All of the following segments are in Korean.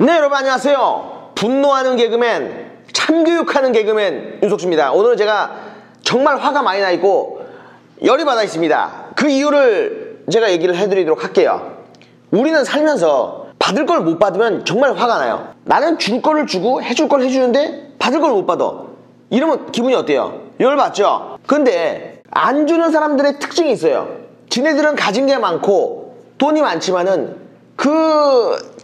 네, 여러분 안녕하세요. 분노하는 개그맨, 참교육하는 개그맨 윤석주입니다. 오늘 제가 정말 화가 많이 나 있고 열이 받아 있습니다. 그 이유를 제가 얘기를 해드리도록 할게요. 우리는 살면서 받을 걸 못 받으면 정말 화가 나요. 나는 줄 거를 주고 해줄 걸 해주는데 받을 걸 못 받아. 이러면 기분이 어때요? 열받죠? 근데 안 주는 사람들의 특징이 있어요. 지네들은 가진 게 많고 돈이 많지만은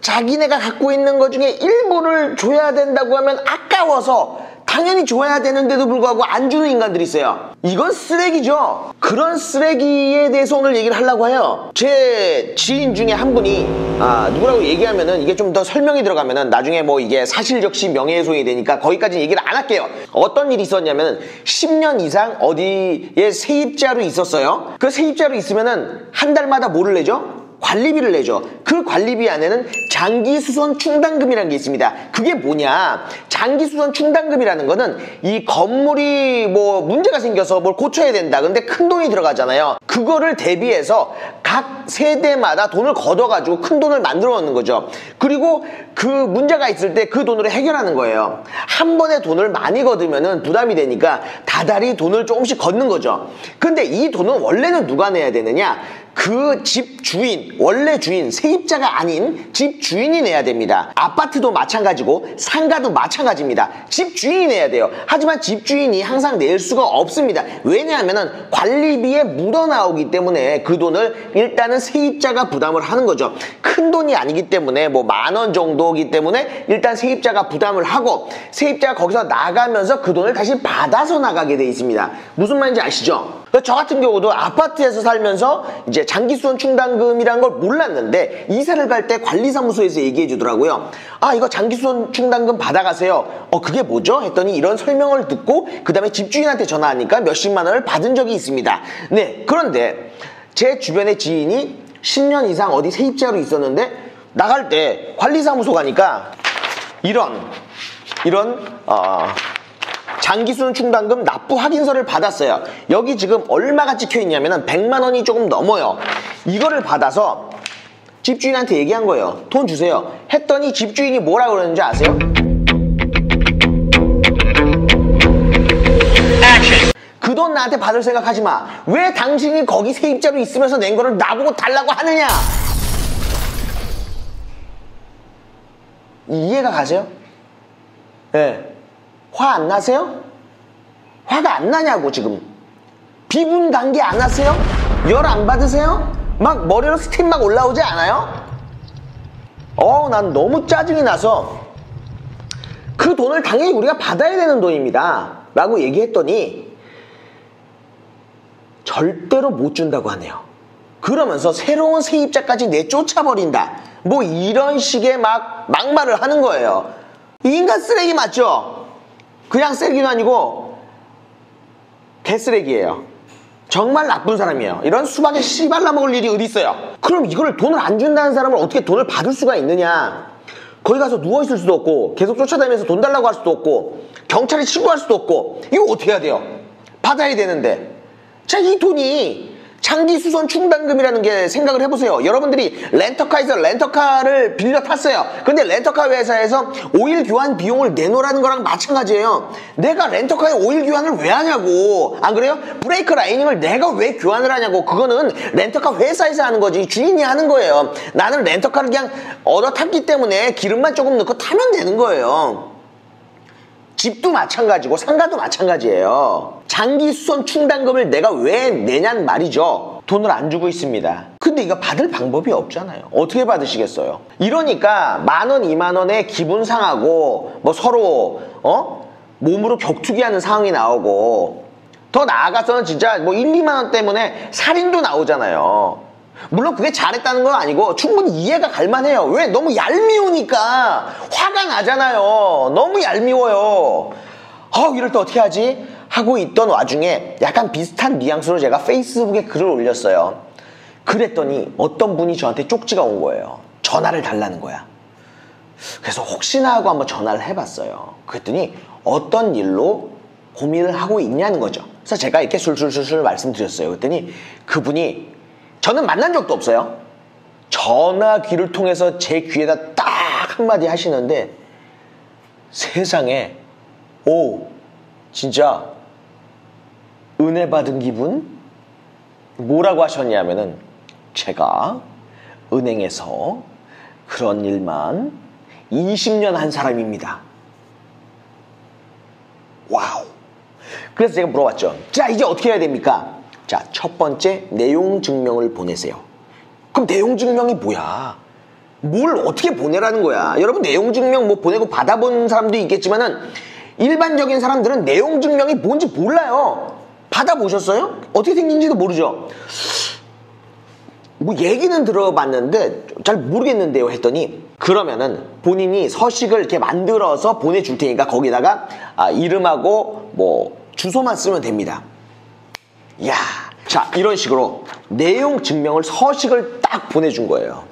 자기네가 갖고 있는 것 중에 일부를 줘야 된다고 하면 아까워서 당연히 줘야 되는데도 불구하고 안 주는 인간들이 있어요. 이건 쓰레기죠. 그런 쓰레기에 대해서 오늘 얘기를 하려고 해요. 제 지인 중에 한 분이 누구라고 얘기하면은 이게 좀 더 설명이 들어가면은 나중에 뭐 이게 사실적시 명예훼손이 되니까 거기까지 얘기를 안 할게요. 어떤 일이 있었냐면은 10년 이상 어디에 세입자로 있었어요. 그 세입자로 있으면은 한 달마다 뭐를 내죠? 관리비를 내죠. 그 관리비 안에는 장기수선 충당금이라는 게 있습니다. 그게 뭐냐? 장기수선 충당금이라는 거는 이 건물이 뭐 문제가 생겨서 뭘 고쳐야 된다. 근데 큰 돈이 들어가잖아요. 그거를 대비해서 각 세대마다 돈을 걷어가지고 큰 돈을 만들어 놓는 거죠. 그리고 그 문제가 있을 때 그 돈으로 해결하는 거예요. 한 번에 돈을 많이 걷으면 부담이 되니까 다달이 돈을 조금씩 걷는 거죠. 근데 이 돈은 원래는 누가 내야 되느냐? 그 집 주인, 원래 주인, 세입자가 아닌 집 주인이 내야 됩니다. 아파트도 마찬가지고 상가도 마찬가지입니다. 집 주인이 내야 돼요. 하지만 집 주인이 항상 낼 수가 없습니다. 왜냐하면 관리비에 묻어나오기 때문에 그 돈을 일단은 세입자가 부담을 하는 거죠. 큰 돈이 아니기 때문에 뭐 10,000원 정도이기 때문에 일단 세입자가 부담을 하고 세입자가 거기서 나가면서 그 돈을 다시 받아서 나가게 돼 있습니다. 무슨 말인지 아시죠? 저 같은 경우도 아파트에서 살면서 이제 장기수선 충당금이라는 걸 몰랐는데 이사를 갈 때 관리사무소에서 얘기해 주더라고요. 이거 장기수선 충당금 받아가세요. 그게 뭐죠? 했더니 이런 설명을 듣고 그 다음에 집주인한테 전화하니까 몇십만 원을 받은 적이 있습니다. 네, 그런데 제 주변의 지인이 10년 이상 어디 세입자로 있었는데 나갈 때 관리사무소 가니까 이런 장기수선 충당금 납부 확인서를 받았어요. 여기 지금 얼마가 찍혀 있냐면 100만 원이 조금 넘어요. 이거를 받아서 집주인한테 얘기한 거예요. 돈 주세요. 했더니 집주인이 뭐라 그러는지 아세요? 그 돈 나한테 받을 생각하지 마. 왜 당신이 거기 세입자로 있으면서 낸 거를 나보고 달라고 하느냐? 이해가 가세요? 네. 화 안 나세요? 화가 안 나냐고 지금. 비분 단계 안 하세요? 열 안 받으세요? 막 머리로 스팀 막 올라오지 않아요? 난 너무 짜증이 나서 그 돈을 당연히 우리가 받아야 되는 돈입니다 라고 얘기했더니 절대로 못 준다고 하네요. 그러면서 새로운 세입자까지 내쫓아버린다. 뭐 이런 식의 막말을 하는 거예요. 인간 쓰레기 맞죠? 그냥 쓰레기도 아니고 개쓰레기예요. 정말 나쁜 사람이에요. 이런 수박에 씨발라 먹을 일이 어디 있어요? 그럼 이거를 돈을 안 준다는 사람을 어떻게 돈을 받을 수가 있느냐? 거기 가서 누워있을 수도 없고 계속 쫓아다니면서 돈 달라고 할 수도 없고 경찰에 신고할 수도 없고 이거 어떻게 해야 돼요? 받아야 되는데 자, 이 돈이 장기수선 충당금이라는 게 생각을 해보세요. 여러분들이 렌터카에서 렌터카를 빌려 탔어요. 근데 렌터카 회사에서 오일 교환 비용을 내놓으라는 거랑 마찬가지예요. 내가 렌터카에 오일 교환을 왜 하냐고. 안 그래요? 브레이크 라이닝을 내가 왜 교환을 하냐고. 그거는 렌터카 회사에서 하는 거지 주인이 하는 거예요. 나는 렌터카를 그냥 얻어 탔기 때문에 기름만 조금 넣고 타면 되는 거예요. 집도 마찬가지고 상가도 마찬가지예요. 장기수선 충당금을 내가 왜 내냔 말이죠. 돈을 안 주고 있습니다. 근데 이거 받을 방법이 없잖아요. 어떻게 받으시겠어요? 이러니까 10,000원, 20,000원에 기분 상하고 뭐 서로 몸으로 격투기하는 상황이 나오고 더 나아가서는 진짜 뭐 1, 2만 원 때문에 살인도 나오잖아요. 물론 그게 잘했다는 건 아니고 충분히 이해가 갈만해요. 왜? 너무 얄미우니까 화가 나잖아요. 너무 얄미워요. 이럴 때 어떻게 하지? 하고 있던 와중에 약간 비슷한 뉘앙스로 제가 페이스북에 글을 올렸어요. 그랬더니 어떤 분이 저한테 쪽지가 온 거예요. 전화를 달라는 거야. 그래서 혹시나 하고 한번 전화를 해봤어요. 그랬더니 어떤 일로 고민을 하고 있냐는 거죠. 그래서 제가 이렇게 술술술술 말씀드렸어요. 그랬더니 그분이 저는 만난 적도 없어요. 전화기를 통해서 제 귀에다 딱 한마디 하시는데 세상에 오 진짜 은혜 받은 기분? 뭐라고 하셨냐면은 제가 은행에서 그런 일만 20년 한 사람입니다. 와우. 그래서 제가 물어봤죠. 자, 이제 어떻게 해야 됩니까? 자, 첫 번째 내용 증명을 보내세요. 그럼 내용 증명이 뭐야? 뭘 어떻게 보내라는 거야? 여러분 내용 증명 뭐 보내고 받아본 사람도 있겠지만은 일반적인 사람들은 내용 증명이 뭔지 몰라요. 받아보셨어요? 어떻게 생긴지도 모르죠. 뭐 얘기는 들어봤는데 잘 모르겠는데요 했더니 그러면은 본인이 서식을 이렇게 만들어서 보내줄 테니까 거기다가 이름하고 뭐 주소만 쓰면 됩니다. 이야, 자 이런 식으로 내용 증명을 서식을 딱 보내준 거예요.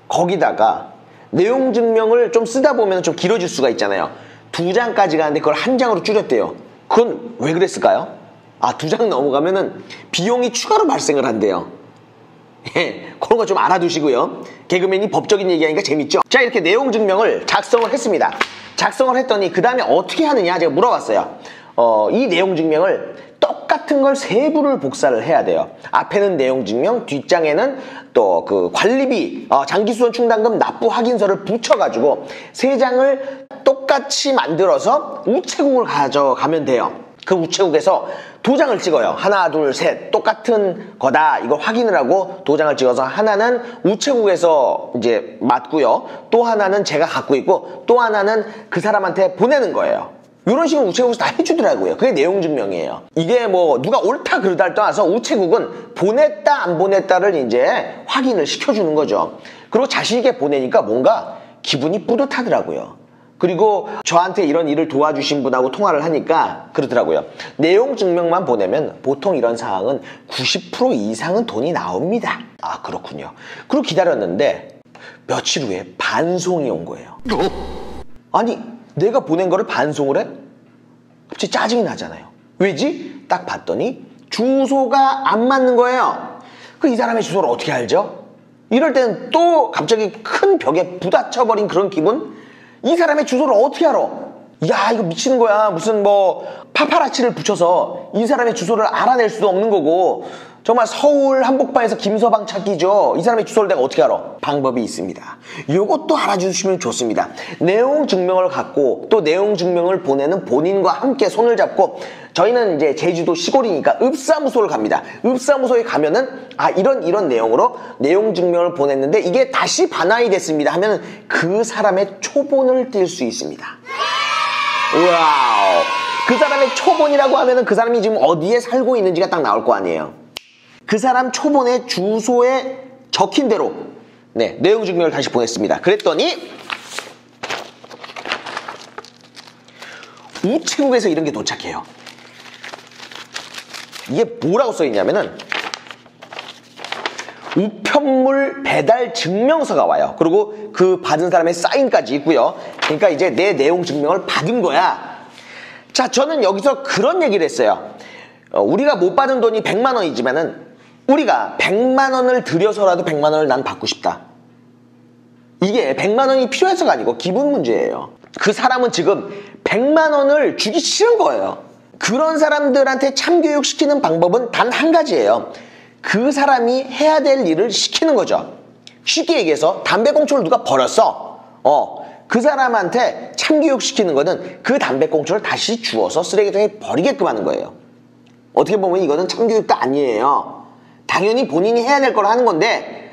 거기다가 내용 증명을 좀 쓰다 보면 좀 길어질 수가 있잖아요. 2장까지 가는데 그걸 1장으로 줄였대요. 그건 왜 그랬을까요? 2장 넘어가면은 비용이 추가로 발생을 한대요. 예, 그런 거 좀 알아두시고요. 개그맨이 법적인 얘기하니까 재밌죠? 자, 이렇게 내용 증명을 작성을 했습니다. 작성을 했더니 그 다음에 어떻게 하느냐 제가 물어봤어요. 이 내용 증명을 똑같은 걸 3부를 복사를 해야 돼요. 앞에는 내용 증명, 뒷장에는 또 그 관리비, 장기수선 충당금 납부 확인서를 붙여가지고 3장을 똑같이 만들어서 우체국을 가져가면 돼요. 그 우체국에서 도장을 찍어요. 하나, 둘, 셋 똑같은 거다. 이거 확인을 하고 도장을 찍어서 하나는 우체국에서 이제 맞고요. 또 하나는 제가 갖고 있고 또 하나는 그 사람한테 보내는 거예요. 이런 식으로 우체국에서 다 해주더라고요. 그게 내용 증명이에요. 이게 뭐 누가 옳다 그르다를 떠나서 우체국은 보냈다 안 보냈다를 이제 확인을 시켜주는 거죠. 그리고 자신 있게 보내니까 뭔가 기분이 뿌듯하더라고요. 그리고 저한테 이런 일을 도와주신 분하고 통화를 하니까 그러더라고요. 내용 증명만 보내면 보통 이런 상황은 90% 이상은 돈이 나옵니다. 그렇군요. 그리고 기다렸는데 며칠 후에 반송이 온 거예요. 아니 내가 보낸 거를 반송을 해? 갑자기 짜증이 나잖아요. 왜지? 딱 봤더니 주소가 안 맞는 거예요. 이 사람의 주소를 어떻게 알죠? 이럴 때는 또 갑자기 큰 벽에 부딪혀버린 그런 기분? 이 사람의 주소를 어떻게 알아? 야 이거 미치는 거야. 무슨 뭐 파파라치를 붙여서 이 사람의 주소를 알아낼 수도 없는 거고 정말 서울 한복판에서 김서방 찾기죠. 이 사람의 주소를 내가 어떻게 알아? 방법이 있습니다. 이것도 알아주시면 좋습니다. 내용 증명을 갖고 또 내용 증명을 보내는 본인과 함께 손을 잡고 저희는 이제 제주도 시골이니까 읍사무소를 갑니다. 읍사무소에 가면은 이런 내용으로 내용 증명을 보냈는데 이게 다시 반환이 됐습니다 하면은 그 사람의 초본을 띌 수 있습니다. 와우. 그 사람의 초본이라고 하면은 그 사람이 지금 어디에 살고 있는지가 딱 나올 거 아니에요. 그 사람 초본의 주소에 적힌 대로 내용 증명을 다시 보냈습니다. 그랬더니 우체국에서 이런 게 도착해요. 이게 뭐라고 써있냐면은 우편물 배달 증명서가 와요. 그리고 그 받은 사람의 사인까지 있고요. 그러니까 이제 내 내용 증명을 받은 거야. 자, 저는 여기서 그런 얘기를 했어요. 우리가 못 받은 돈이 100만 원이지만은 우리가 100만 원을 들여서라도 100만 원을 난 받고 싶다. 이게 100만 원이 필요해서가 아니고 기분 문제예요. 그 사람은 지금 100만 원을 주기 싫은 거예요. 그런 사람들한테 참교육시키는 방법은 단 한 가지예요. 그 사람이 해야 될 일을 시키는 거죠. 쉽게 얘기해서 담배꽁초를 누가 버렸어. 그 사람한테 참교육시키는 거는 그 담배꽁초를 다시 주워서 쓰레기통에 버리게끔 하는 거예요. 어떻게 보면 이거는 참교육도 아니에요. 당연히 본인이 해야 될 걸 하는 건데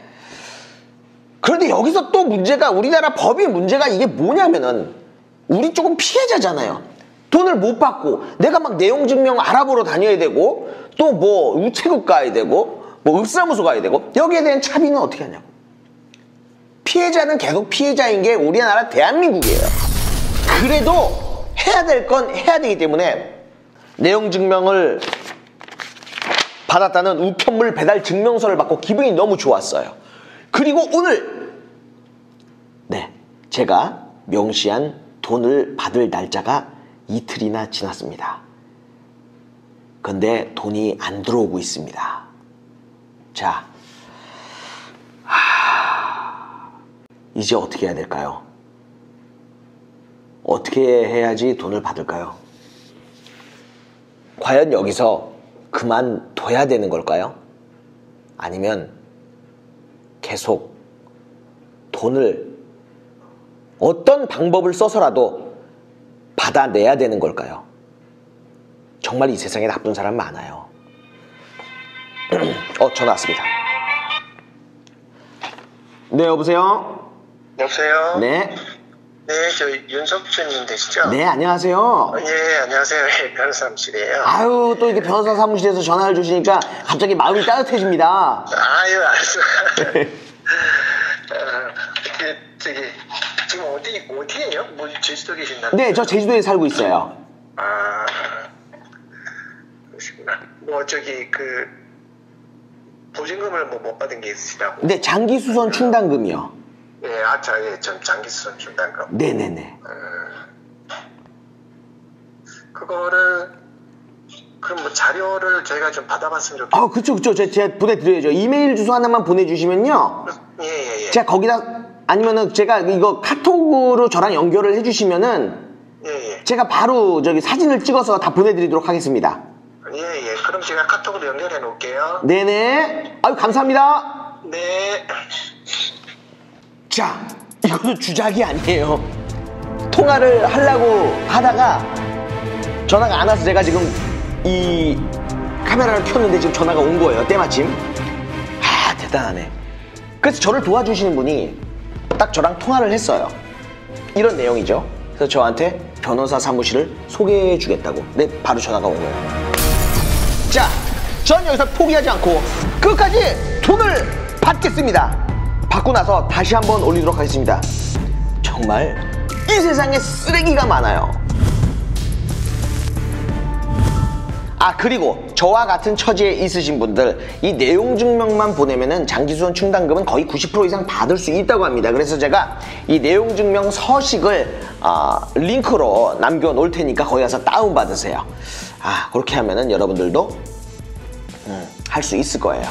그런데 여기서 또 문제가 우리나라 법의 문제가 이게 뭐냐면은 우리 조금 피해자잖아요. 돈을 못 받고 내가 막 내용 증명 알아보러 다녀야 되고 또 뭐 우체국 가야 되고 뭐 읍사무소 가야 되고 여기에 대한 차비는 어떻게 하냐고. 피해자는 계속 피해자인 게 우리나라 대한민국이에요. 그래도 해야 될 건 해야 되기 때문에 내용 증명을 받았다는 우편물 배달 증명서를 받고 기분이 너무 좋았어요. 그리고 오늘 제가 명시한 돈을 받을 날짜가 이틀이나 지났습니다. 근데 돈이 안 들어오고 있습니다. 자, 이제 어떻게 해야 될까요? 어떻게 해야지 돈을 받을까요? 과연 여기서 그만둬야 되는 걸까요? 아니면 계속 돈을 어떤 방법을 써서라도 받아내야 되는 걸까요? 정말 이 세상에 나쁜 사람 많아요. 전화 왔습니다. 네, 여보세요? 여보세요? 네. 네, 저 윤석준님 되시죠? 네, 안녕하세요. 예, 안녕하세요. 예, 변호사 사무실이에요. 아유, 또 이렇게 변호사 사무실에서 전화를 주시니까 갑자기 마음이 따뜻해집니다. 아유, 알았어. 지금 어디에요? 뭐, 제주도 계신다고? 네, 저 제주도에 살고 있어요. 아, 그러시구나. 뭐, 보증금을 뭐 못 받은 게 있으시다고? 네, 장기수선 충당금이요. 예, 전 장기수선 충당금. 네네네. 그거를, 그럼 뭐 자료를 저희가 좀 받아봤으면 좋겠어요. 그쵸. 제가 보내드려야죠. 이메일 주소 하나만 보내주시면요. 예. 제가 거기다, 아니면은 제가 이거 카톡으로 저랑 연결을 해주시면은, 예. 제가 바로 사진을 찍어서 다 보내드리도록 하겠습니다. 예. 그럼 제가 카톡으로 연결해 놓을게요. 네네. 아유, 감사합니다. 네. 자, 이거는 주작이 아니에요. 통화를 하려고 하다가 전화가 안 와서 제가 지금 이 카메라를 켰는데 지금 전화가 온 거예요. 때마침. 대단하네. 그래서 저를 도와주시는 분이 딱 저랑 통화를 했어요. 이런 내용이죠. 그래서 저한테 변호사 사무실을 소개해 주겠다고. 네, 바로 전화가 온 거예요. 자, 전 여기서 포기하지 않고 끝까지 돈을 받겠습니다. 받고 나서 다시 한번 올리도록 하겠습니다. 정말 이 세상에 쓰레기가 많아요. 그리고 저와 같은 처지에 있으신 분들, 이 내용 증명만 보내면은 장기수선 충당금은 거의 90% 이상 받을 수 있다고 합니다. 그래서 제가 이 내용 증명 서식을 링크로 남겨 놓을 테니까 거기 가서 다운 받으세요. 그렇게 하면은 여러분들도 할 수 있을 거예요.